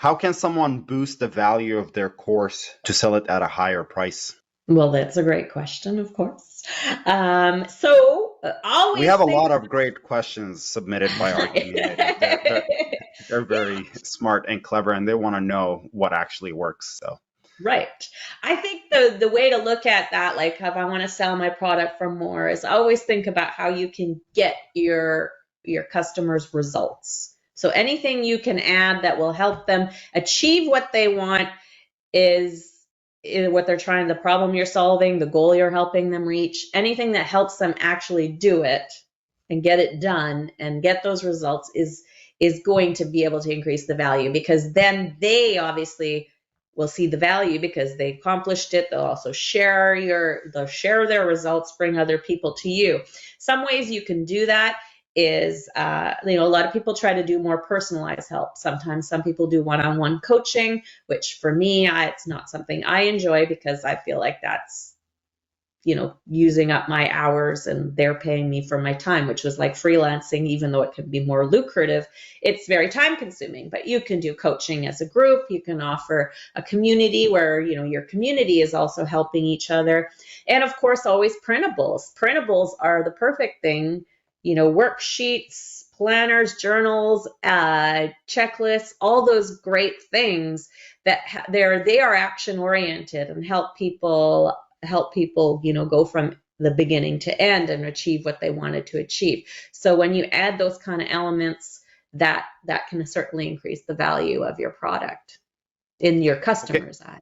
How can someone boost the value of their course to sell it at a higher price? Well, that's a great question, of course. So We always have a think. lot of great questions submitted by our community. They're very smart and clever, and they want to know what actually works. So, Right. I think the way to look at that, like if I want to sell my product for more, is always think about how you can get your customers results. So anything you can add that will help them achieve what they want is what they're trying, the problem you're solving, the goal you're helping them reach, anything that helps them actually do it and get it done and get those results is going to be able to increase the value, because then they obviously will see the value because they accomplished it. They'll also they'll share their results, bring other people to you. Some ways you can do that is, a lot of people try to do more personalized help. Sometimes some people do one-on-one coaching, which for me, it's not something I enjoy, because I feel like that's, using up my hours and they're paying me for my time, which was like freelancing. Even though it can be more lucrative, it's very time consuming. But you can do coaching as a group. You can offer a community where, your community is also helping each other. And of course, always printables. Printables are the perfect thing, worksheets, planners, journals, checklists, all those great things that they are action oriented and help people, go from the beginning to end and achieve what they wanted to achieve. So when you add those kind of elements, that can certainly increase the value of your product in your okay. customer's eye.